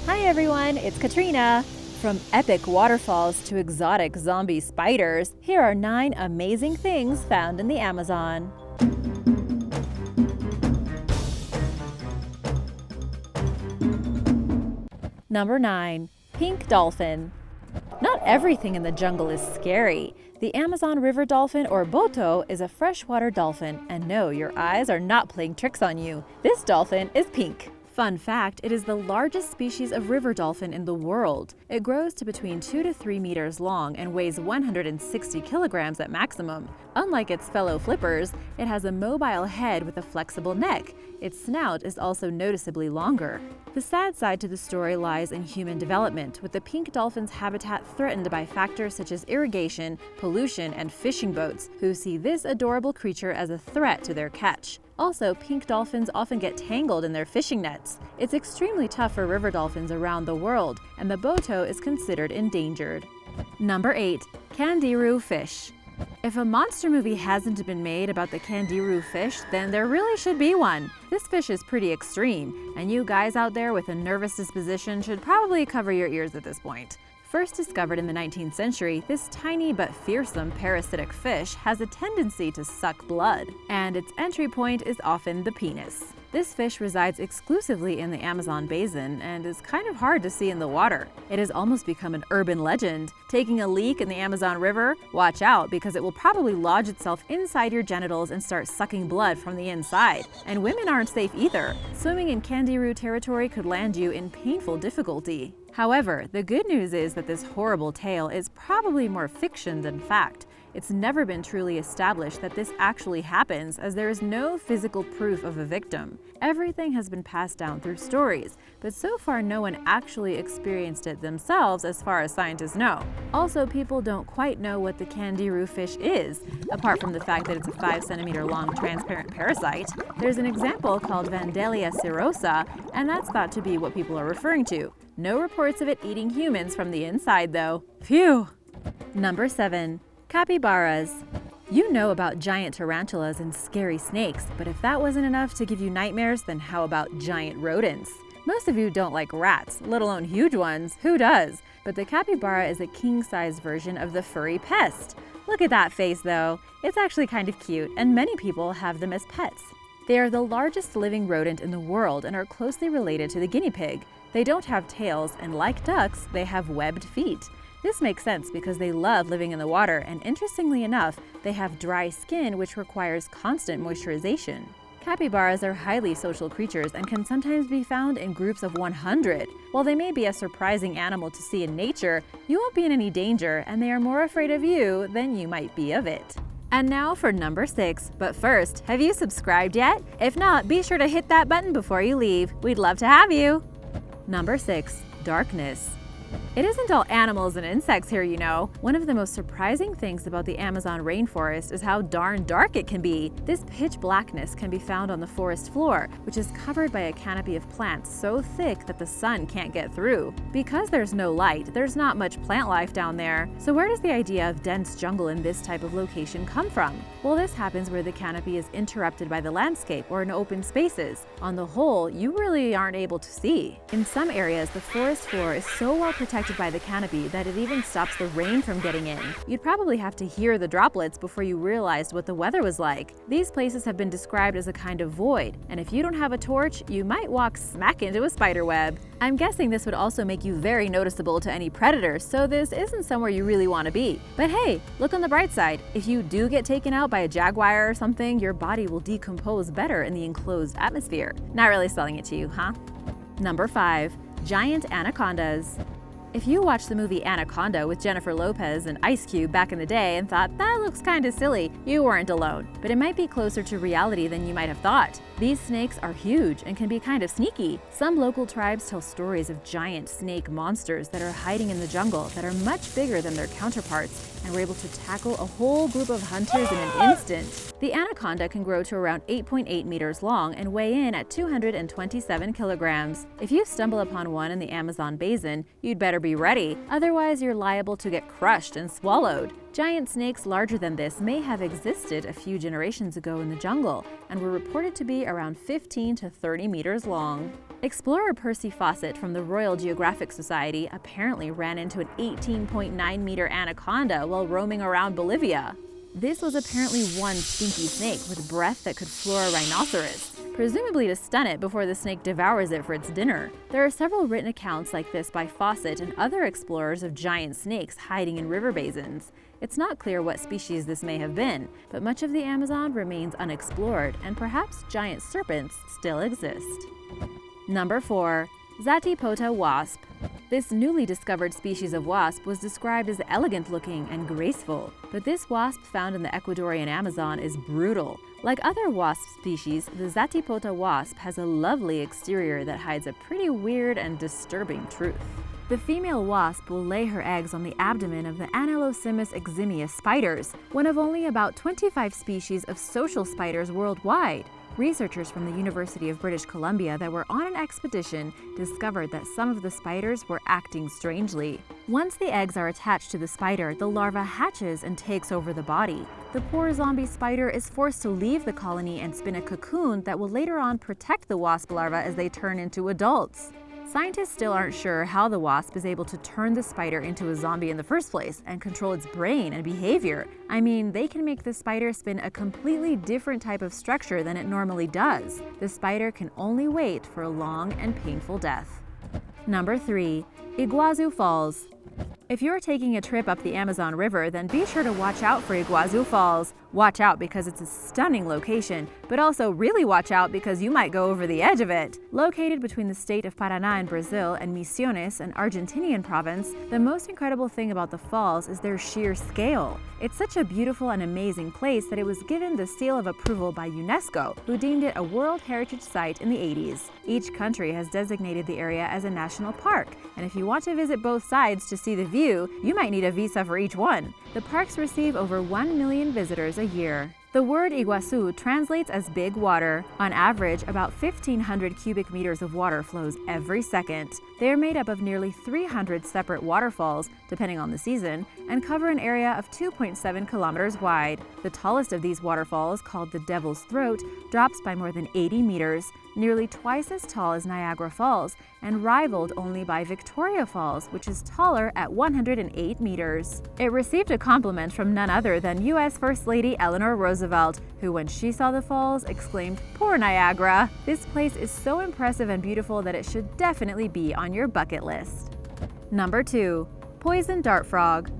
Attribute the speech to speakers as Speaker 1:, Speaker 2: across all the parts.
Speaker 1: Hi everyone, it's Katrina. From epic waterfalls to exotic zombie spiders, here are 9 amazing things found in the Amazon. Number 9. Pink dolphin. Not everything in the jungle is scary. The Amazon river dolphin, or boto, is a freshwater dolphin, and no, your eyes are not playing tricks on you. This dolphin is pink. Fun fact, it is the largest species of river dolphin in the world. It grows to between 2 to 3 meters long and weighs 160 kilograms at maximum. Unlike its fellow flippers, it has a mobile head with a flexible neck. Its snout is also noticeably longer. The sad side to the story lies in human development, with the pink dolphin's habitat threatened by factors such as irrigation, pollution, and fishing boats, who see this adorable creature as a threat to their catch. Also, pink dolphins often get tangled in their fishing nets. It's extremely tough for river dolphins around the world, and the boto is considered endangered. Number 8. Candiru Fish. If a monster movie hasn't been made about the Candiru fish, then there really should be one. This fish is pretty extreme, and you guys out there with a nervous disposition should probably cover your ears at this point. First discovered in the 19th century, this tiny but fearsome parasitic fish has a tendency to suck blood, and its entry point is often the penis. This fish resides exclusively in the Amazon basin and is kind of hard to see in the water. It has almost become an urban legend. Taking a leak in the Amazon River? Watch out, because it will probably lodge itself inside your genitals and start sucking blood from the inside. And women aren't safe either. Swimming in Candiru territory could land you in painful difficulty. However, the good news is that this horrible tale is probably more fiction than fact. It's never been truly established that this actually happens, as there is no physical proof of a victim. Everything has been passed down through stories, but so far no one actually experienced it themselves as far as scientists know. Also, people don't quite know what the Candiru fish is, apart from the fact that it's a 5-centimeter long transparent parasite. There's an example called Vandalia cirrhosa, and that's thought to be what people are referring to. No reports of it eating humans from the inside though. Phew! Number 7. Capybaras. You know about giant tarantulas and scary snakes, but if that wasn't enough to give you nightmares, then how about giant rodents? Most of you don't like rats, let alone huge ones. Who does? But the capybara is a king-size version of the furry pest. Look at that face though. It's actually kind of cute, and many people have them as pets. They are the largest living rodent in the world and are closely related to the guinea pig. They don't have tails, and like ducks, they have webbed feet. This makes sense because they love living in the water, and interestingly enough, they have dry skin which requires constant moisturization. Capybaras are highly social creatures and can sometimes be found in groups of 100. While they may be a surprising animal to see in nature, you won't be in any danger, and they are more afraid of you than you might be of it. And now for number 6. But first, have you subscribed yet? If not, be sure to hit that button before you leave. We'd love to have you. Number 6. Darkness. It isn't all animals and insects here, you know. One of the most surprising things about the Amazon rainforest is how darn dark it can be. This pitch blackness can be found on the forest floor, which is covered by a canopy of plants so thick that the sun can't get through. Because there's no light, there's not much plant life down there. So where does the idea of dense jungle in this type of location come from? Well, this happens where the canopy is interrupted by the landscape or in open spaces. On the whole, you really aren't able to see. In some areas, the forest floor is so well protected by the canopy that it even stops the rain from getting in. You'd probably have to hear the droplets before you realized what the weather was like. These places have been described as a kind of void, and if you don't have a torch, you might walk smack into a spider web. I'm guessing this would also make you very noticeable to any predators, so this isn't somewhere you really want to be. But hey, look on the bright side. If you do get taken out by a jaguar or something, your body will decompose better in the enclosed atmosphere. Not really selling it to you, huh? Number 5. Giant anacondas. If you watched the movie Anaconda with Jennifer Lopez and Ice Cube back in the day and thought that looks kinda silly, you weren't alone. But it might be closer to reality than you might have thought. These snakes are huge and can be kind of sneaky. Some local tribes tell stories of giant snake monsters that are hiding in the jungle that are much bigger than their counterparts and were able to tackle a whole group of hunters in an instant. The anaconda can grow to around 8.8 meters long and weigh in at 227 kilograms. If you stumble upon one in the Amazon basin, you'd better be ready, otherwise you're liable to get crushed and swallowed. Giant snakes larger than this may have existed a few generations ago in the jungle and were reported to be around 15 to 30 meters long. Explorer Percy Fawcett from the Royal Geographic Society apparently ran into an 18.9-meter anaconda while roaming around Bolivia. This was apparently one stinky snake with breath that could floor a rhinoceros, presumably to stun it before the snake devours it for its dinner. There are several written accounts like this by Fawcett and other explorers of giant snakes hiding in river basins. It's not clear what species this may have been, but much of the Amazon remains unexplored, and perhaps giant serpents still exist. Number 4. Zatypota Wasp. This newly discovered species of wasp was described as elegant-looking and graceful, but this wasp found in the Ecuadorian Amazon is brutal. Like other wasp species, the Zatypota wasp has a lovely exterior that hides a pretty weird and disturbing truth. The female wasp will lay her eggs on the abdomen of the Anelosymus eximius spiders, one of only about 25 species of social spiders worldwide. Researchers from the University of British Columbia that were on an expedition discovered that some of the spiders were acting strangely. Once the eggs are attached to the spider, the larva hatches and takes over the body. The poor zombie spider is forced to leave the colony and spin a cocoon that will later on protect the wasp larva as they turn into adults. Scientists still aren't sure how the wasp is able to turn the spider into a zombie in the first place and control its brain and behavior. I mean, they can make the spider spin a completely different type of structure than it normally does. The spider can only wait for a long and painful death. Number 3. Iguazu Falls. If you're taking a trip up the Amazon River, then be sure to watch out for Iguazu Falls. Watch out because it's a stunning location, but also really watch out because you might go over the edge of it. Located between the state of Paraná in Brazil and Misiones, an Argentinian province, the most incredible thing about the falls is their sheer scale. It's such a beautiful and amazing place that it was given the seal of approval by UNESCO, who deemed it a World Heritage Site in the 80s. Each country has designated the area as a national park, and if you want to visit both sides to see the view, you might need a visa for each one. The parks receive over 1 million visitors a year. The word Iguazu translates as big water. On average, about 1,500 cubic meters of water flows every second. They are made up of nearly 300 separate waterfalls, depending on the season, and cover an area of 2.7 kilometers wide. The tallest of these waterfalls, called the Devil's Throat, drops by more than 80 meters, nearly twice as tall as Niagara Falls, and rivaled only by Victoria Falls, which is taller at 108 meters. It received a compliment from none other than U.S. First Lady Eleanor Roosevelt, who, when she saw the falls, exclaimed, "Poor Niagara!" This place is so impressive and beautiful that it should definitely be on your bucket list. Number 2. Poison dart frog.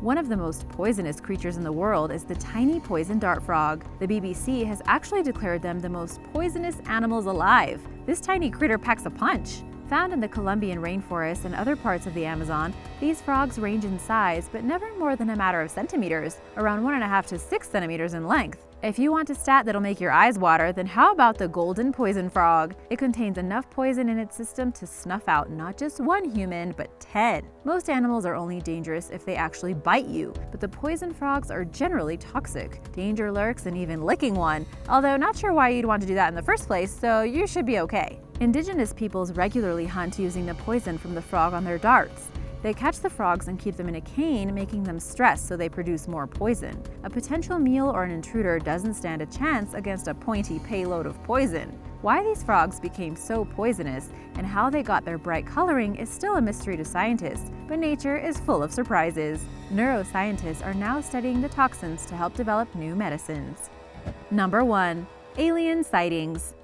Speaker 1: One of the most poisonous creatures in the world is the tiny poison dart frog. The BBC has actually declared them the most poisonous animals alive. This tiny critter packs a punch. Found in the Colombian rainforest and other parts of the Amazon, these frogs range in size, but never more than a matter of centimeters, around 1.5 to 6 centimeters in length. If you want a stat that'll make your eyes water, then how about the golden poison frog? It contains enough poison in its system to snuff out not just one human, but 10. Most animals are only dangerous if they actually bite you, but the poison frogs are generally toxic. Danger lurks in even licking one, although not sure why you'd want to do that in the first place, so you should be okay. Indigenous peoples regularly hunt using the poison from the frog on their darts. They catch the frogs and keep them in a cane, making them stressed so they produce more poison. A potential meal or an intruder doesn't stand a chance against a pointy payload of poison. Why these frogs became so poisonous and how they got their bright coloring is still a mystery to scientists, but nature is full of surprises. Neuroscientists are now studying the toxins to help develop new medicines. Number 1. Alien sightings.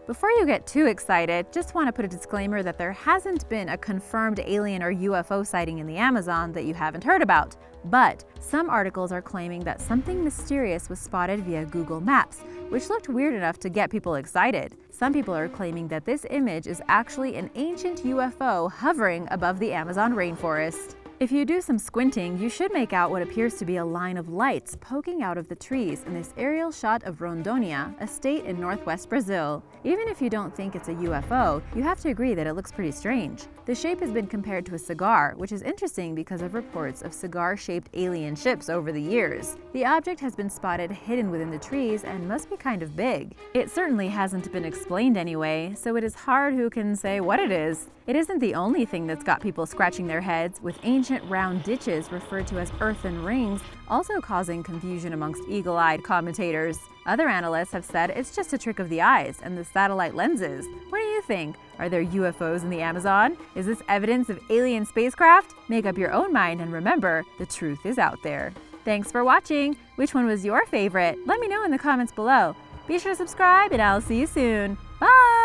Speaker 1: Before you get too excited, just want to put a disclaimer that there hasn't been a confirmed alien or UFO sighting in the Amazon that you haven't heard about. But some articles are claiming that something mysterious was spotted via Google Maps, which looked weird enough to get people excited. Some people are claiming that this image is actually an ancient UFO hovering above the Amazon rainforest. If you do some squinting, you should make out what appears to be a line of lights poking out of the trees in this aerial shot of Rondônia, a state in northwest Brazil. Even if you don't think it's a UFO, you have to agree that it looks pretty strange. The shape has been compared to a cigar, which is interesting because of reports of cigar-shaped alien ships over the years. The object has been spotted hidden within the trees and must be kind of big. It certainly hasn't been explained anyway, so it is hard who can say what it is. It isn't the only thing that's got people scratching their heads, with ancient round ditches referred to as earthen rings also causing confusion amongst eagle-eyed commentators. Other analysts have said it's just a trick of the eyes and the satellite lenses. What do you think? Are there UFOs in the Amazon? Is this evidence of alien spacecraft? Make up your own mind and remember, the truth is out there. Thanks for watching! Which one was your favorite? Let me know in the comments below. Be sure to subscribe and I'll see you soon. Bye!